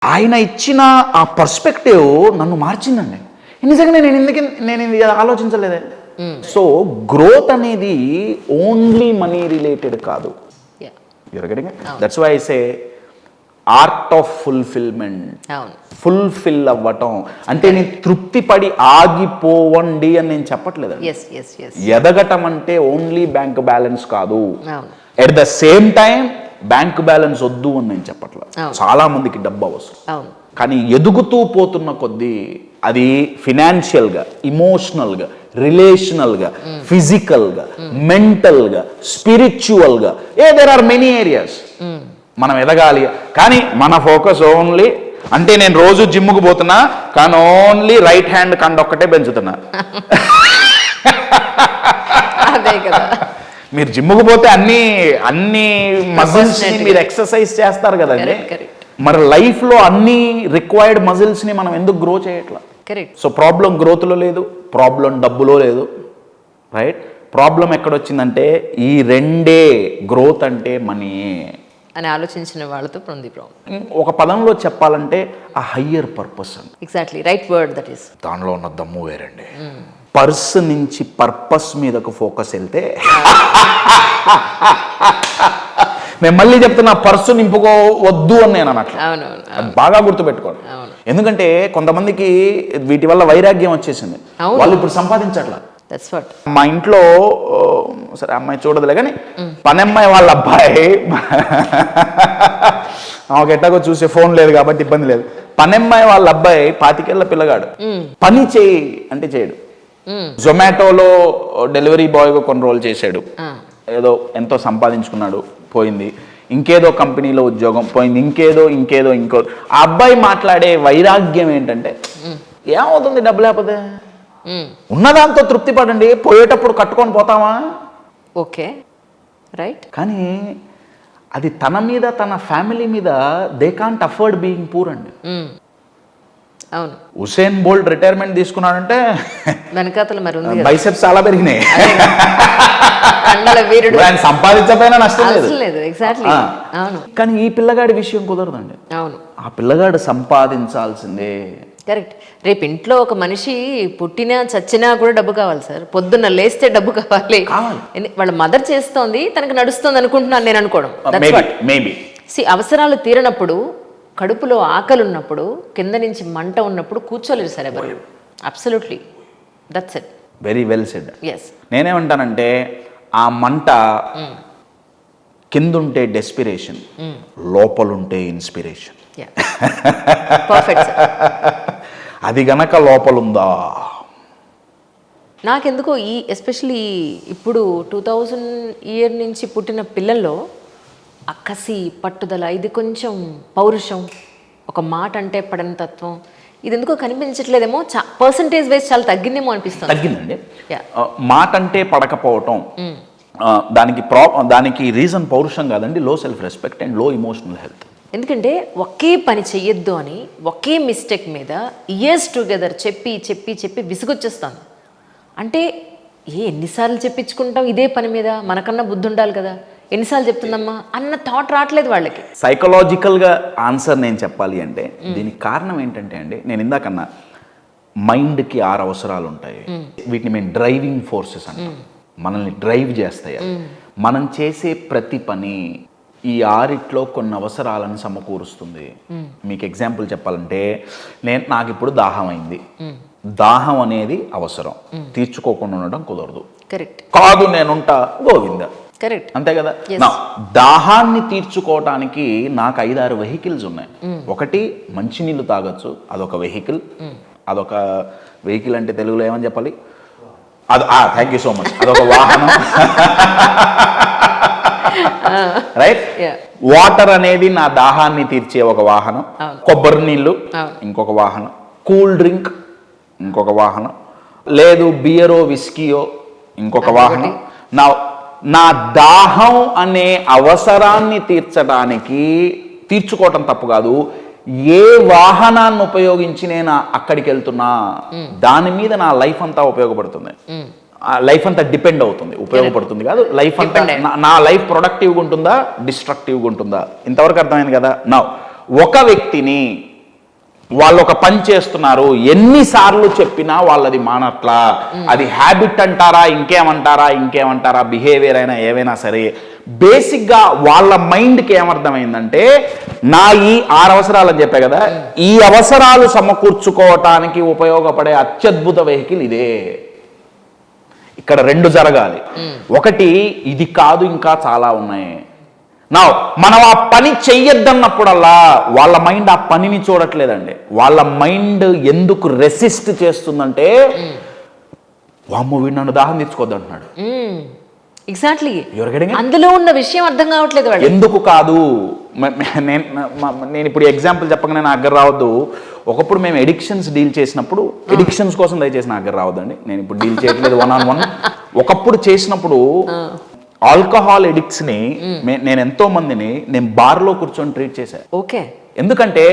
ఆయన ఇచ్చిన ఆ పర్స్పెక్టివ్ నన్ను మార్చిందండి. నిజంగా నేను ఇది ఆలోచించలేదే. సో గ్రోత్ అనేది ఓన్లీ మనీ రిలేటెడ్ కాదు. That's why I say art of fulfilment. Fulfil అవ్వటం అంటే నేను తృప్తి పడి ఆగిపోవండి అని నేను చెప్పట్లేదు. ఎదగటం అంటే ఓన్లీ బ్యాంక్ బ్యాలెన్స్ కాదు. At the same time bank balance వద్దు అని నేను చెప్పట్లేదు. చాలా మందికి డబ్బు అవసరం, కానీ ఎదుగుతూ పోతున్న కొద్దీ అది ఫినాన్షియల్గా, ఇమోషనల్గా, రిలేషనల్గా, ఫిజికల్గా, మెంటల్గా, స్పిరిచువల్గా, దేర్ ఆర్ మెనీ ఏరియాస్ మనం ఎదగాలి. కానీ మన ఫోకస్ ఓన్లీ అంటే నేను రోజు జిమ్కు పోతున్నా కానీ ఓన్లీ రైట్ హ్యాండ్ కండ ఒక్కటే పెంచుతున్నా. మీరు జిమ్కు పోతే అన్ని మజిల్స్ ని మీరు ఎక్సర్సైజ్ చేస్తారు కదండి. మరి లైఫ్లో అన్ని రిక్వైర్డ్ మజిల్స్ని మనం ఎందుకు గ్రో చేయట్లా? సో ప్రాబ్లం గ్రోత్లో లేదు, ప్రాబ్లం డబ్బులో లేదు. రైట్? ప్రాబ్లం ఎక్కడొచ్చిందంటే ఈ రెండే, గ్రోత్ అంటే మనీ అని ఆలోచించిన వాళ్ళతో ఒక పదంలో చెప్పాలంటే ఆ హయ్యర్ పర్పస్ అండి. Exactly right word that is. దానిలో ఉన్న దమ్ము వేరండి. పర్స్ నుంచి పర్పస్ మీదకు ఫోకస్ వెళ్తే నేను మళ్ళీ చెప్తున్నా, పర్సు నింపుకోవద్దు అని నేను అన్నట్లు. బాగా గుర్తుపెట్టుకోండి. ఎందుకంటే కొంతమందికి వీటి వల్ల వైరాగ్యం వచ్చేసింది, వాళ్ళు ఇప్పుడు సంపాదించట్లా. మా ఇంట్లో సరే అమ్మాయి చూడదులే కానీ పనమ్మాయి వాళ్ళ అబ్బాయి, ఆమెకు ఎట్టాగో చూసే ఫోన్ లేదు కాబట్టి ఇబ్బంది లేదు. పనమ్మాయి వాళ్ళ అబ్బాయి 25 ఏళ్ల పిల్లగాడు. పని చేయి అంటే చేయడు. జొమాటోలో డెలివరీ బాయ్గా కొన్ని రోజులు చేశాడు, ఏదో ఎంతో సంపాదించుకున్నాడు, పోయింది. ఇంకేదో కంపెనీలో ఉద్యోగం పోయింది, ఇంకో ఆ అబ్బాయి మాట్లాడే వైరాగ్యం ఏంటంటే, ఏమవుతుంది డబ్బు లేకపోతే, ఉన్నదాంతో తృప్తి పడండి, పోయేటప్పుడు కట్టుకొని పోతామా? Okay right. కానీ అది తన మీద, తన ఫ్యామిలీ మీద they can't afford being poor అండి. అవును. హుసేన్ బోల్ట్ రిటైర్మెంట్ తీసుకున్నాడంటే వెనకాతల మరి బైసెప్స్ చాలా పెరిగినాయి. ఆయన సంపాదించకపోయినా నష్టం లేదు. కానీ ఈ పిల్లగాడి విషయం కుదరదండి. అవును. ఆ పిల్లగాడు సంపాదించాల్సిందే. కరెక్ట్. రేపు ఇంట్లో ఒక మనిషి పుట్టినా చచ్చినా కూడా డబ్బు కావాలి సార్. పొద్దున్న లేస్తే డబ్బు కావాలి. వాళ్ళ మదర్ చేస్తోంది, తనకు నడుస్తుంది అనుకుంటున్నాను నేను అనుకోవడం. అవసరాలు తీరనప్పుడు, కడుపులో ఆకలి ఉన్నప్పుడు, కింద నుంచి మంట ఉన్నప్పుడు కూర్చోలేరు సార్ ఎవరు. Absolutely that's it. Very well said. నేనేమంటానంటే ఆ మంట కిందుంటే డెస్పిరేషన్, లోపలుంటే ఇన్స్పిరేషన్. అది గనక లోపలుందా, నాకెందుకో ఈ ఎస్పెషలీ ఇప్పుడు 2000 ఇయర్ నుంచి పుట్టిన పిల్లల్లో ఆ కసి, పట్టుదల, ఇది కొంచెం పౌరుషం, ఒక మాట అంటే పడని తత్వం, ఇది ఎందుకో కనిపించట్లేదేమో. పర్సంటేజ్ వైజ్ చాలా తగ్గిందేమో అనిపిస్తుంది. తగ్గిందండి. మాట అంటే పడకపోవటం, దానికి రీజన్ పౌరుషం కాదండి, లో సెల్ఫ్ రెస్పెక్ట్ అండ్ లో ఇమోషనల్ హెల్త్. ఎందుకంటే ఒకే పని చెయ్యొద్దు అని ఒకే మిస్టేక్ మీద ఇయర్స్ టుగెదర్ చెప్పి చెప్పి చెప్పి విసుగొచ్చేస్తాను. అంటే ఎన్నిసార్లు చెప్పించుకుంటాం ఇదే పని మీద, మనకన్నా బుద్ధి ఉండాలి కదా, ఎన్నిసార్లు చెప్తుందమ్మా అన్న థాట్ రావట్లేదు వాళ్ళకి. సైకలాజికల్గా ఆన్సర్ నేను చెప్పాలి అంటే దీనికి కారణం ఏంటంటే అండి, నేను ఇందాకన్నా మైండ్కి 6 అవసరాలు ఉంటాయి. వీటిని మేము డ్రైవింగ్ ఫోర్సెస్ అంటాం. మనల్ని డ్రైవ్ చేస్తాయి. మనం చేసే ప్రతి పని ఈ 6 కొన్ని అవసరాలను సమకూరుస్తుంది. మీకు ఎగ్జాంపుల్ చెప్పాలంటే, నాకు ఇప్పుడు దాహం అయింది. దాహం అనేది అవసరం, తీర్చుకోకుండా ఉండడం కుదరదు. కరెక్ట్ కాదు, నేనుంటా గోవింద. కరెక్ట్, అంతే కదా. దాహాన్ని తీర్చుకోవటానికి నాకు 5-6 వెహికల్స్ ఉన్నాయి. ఒకటి మంచినీళ్ళు తాగొచ్చు, అదొక వెహికల్. అదొక వెహికల్ అంటే తెలుగులో ఏమని చెప్పాలి? Thank you so much. అదొక వాహనం. రైట్. వాటర్ అనేది నా దాహాన్ని తీర్చే ఒక వాహనం, కొబ్బరి నీళ్ళు ఇంకొక వాహనం, కూల్ డ్రింక్ ఇంకొక వాహనం, లేదు బియరో విస్కీయో ఇంకొక వాహనం. నా దాహం అనే అవసరాన్ని తీర్చుకోవటం తప్పు కాదు. ఏ వాహనాన్ని ఉపయోగించి నేను అక్కడికి వెళ్తున్నా దాని మీద నా లైఫ్ అంతా ఉపయోగపడుతుంది. లైఫ్ అంతా డిపెండ్ అవుతుంది, ఉపయోగపడుతుంది కాదు. లైఫ్ అంతా నా లైఫ్ ప్రొడక్టివ్గా ఉంటుందా, డిస్ట్రక్టివ్గా ఉంటుందా? ఇంతవరకు అర్థమైంది కదా. నా ఒక వ్యక్తిని వాళ్ళు ఒక పని చేస్తున్నారు, ఎన్నిసార్లు చెప్పినా వాళ్ళది మానట్లా. అది హ్యాబిట్ అంటారా, ఇంకేమంటారా, బిహేవియర్ అయినా ఏవైనా సరే, బేసిక్గా వాళ్ళ మైండ్కి ఏమర్థమైందంటే, నా ఈ 6 అవసరాలు అని చెప్పా కదా, ఈ అవసరాలు సమకూర్చుకోవటానికి ఉపయోగపడే అత్యద్భుత వెహికల్ ఇదే. ఇక్కడ 2 జరగాలి. ఒకటి, ఇది కాదు ఇంకా చాలా ఉన్నాయి. నా మనం ఆ పని చెయ్యొద్దన్నప్పుడల్లా వాళ్ళ మైండ్ ఆ పనిని చూడట్లేదండి. వాళ్ళ మైండ్ ఎందుకు రెసిస్ట్ చేస్తుందంటే, వామ్మో వీడు నన్ను దాహం తెచ్చుకోద్దు అంటున్నాడు. Exactly, You're getting it? అందులో ఉన్న విషయం అర్థం కావట్లేదు వాళ్ళు. ఎందుకు కాదు, నేను ఇప్పుడు ఎగ్జాంపుల్ చెప్పగానే నా దగ్గర రావద్దు. ఒకప్పుడు మేము ఎడిక్షన్స్ డీల్ చేసినప్పుడు, ఎడిక్షన్స్ కోసం దయచేసి నా దగ్గర రావద్దండి, నేను ఇప్పుడు డీల్ చేయట్లేదు 1-on-1. ఒకప్పుడు చేసినప్పుడు ఆల్కహాల్ ఎడిక్ట్స్ని నేను ఎంతో మందిని నేను బార్లో కూర్చొని ట్రీట్ చేశాను. ఓకే, ఎందుకంటే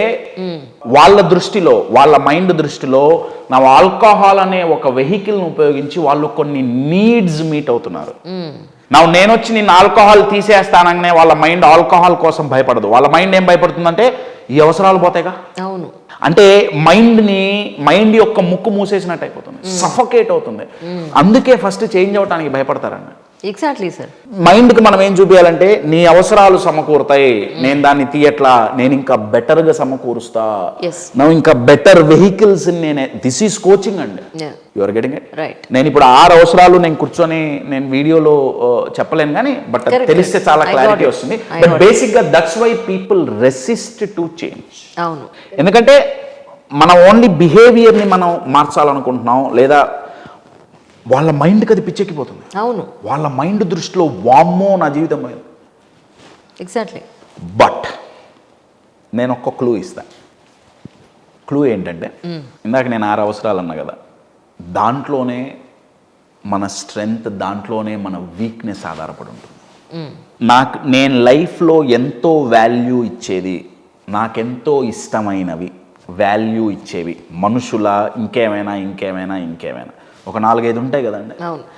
వాళ్ళ దృష్టిలో, వాళ్ళ మైండ్ దృష్టిలో నా ఆల్కహాల్ అనే ఒక వెహికల్ని ఉపయోగించి వాళ్ళు కొన్ని నీడ్స్ మీట్ అవుతున్నారు. నేను వచ్చి నిన్ను ఆల్కహాల్ తీసేస్తాననే వాళ్ళ మైండ్ ఆల్కహాల్ కోసం భయపడదు. వాళ్ళ మైండ్ ఏం భయపడుతుందంటే, ఈ అవసరాలు పోతాయిగా. అవును, అంటే మైండ్ యొక్క ముక్కు మూసేసినట్టు అయిపోతుంది, సఫోకేట్ అవుతుంది. అందుకే ఫస్ట్ చేంజ్ అవడానికి భయపడతారండి. Exactly sir. మైండ్కి మనం ఏం చూపించాలంటే, నీ అవసరాలు సమకూరుతాయి, నేను దాన్ని తీయట్లా, నేను ఇంకా బెటర్గా సమకూరుస్తా, నువ్వు ఇంకా better vehicles. This is coaching అండి. You are getting it right. నేను ఇప్పుడు 6 అవసరాలు నేను కూర్చొని నేను వీడియోలో చెప్పలేను, కానీ బట్ తెలిస్తే చాలా క్లారిటీ వస్తుంది. బట్ బేసిక్గా that's why people resist to change. అవును, ఎందుకంటే మనం ఓన్లీ బిహేవియర్ని మనం మార్చాలనుకుంటున్నాం, లేదా వాళ్ళ మైండ్కి అది పిచ్చెక్కిపోతుంది. అవును, వాళ్ళ మైండ్ దృష్టిలో వామ్మో నా జీవితం పోయింది. ఎగ్జాక్ట్లీ. బట్ నేను ఒక్క క్లూ ఇస్తాను. క్లూ ఏంటంటే, ఇందాక నేను 6 అవసరాలు అన్నా కదా, దాంట్లోనే మన స్ట్రెంగ్త్, దాంట్లోనే మన వీక్నెస్ ఆధారపడి ఉంటుంది. నేను లైఫ్లో ఎంతో వాల్యూ ఇచ్చేది, నాకెంతో ఇష్టమైనవి, వాల్యూ ఇచ్చేవి, మనుషుల ఇంకేమైనా ఒక 4-5 ఉంటాయి కదండి.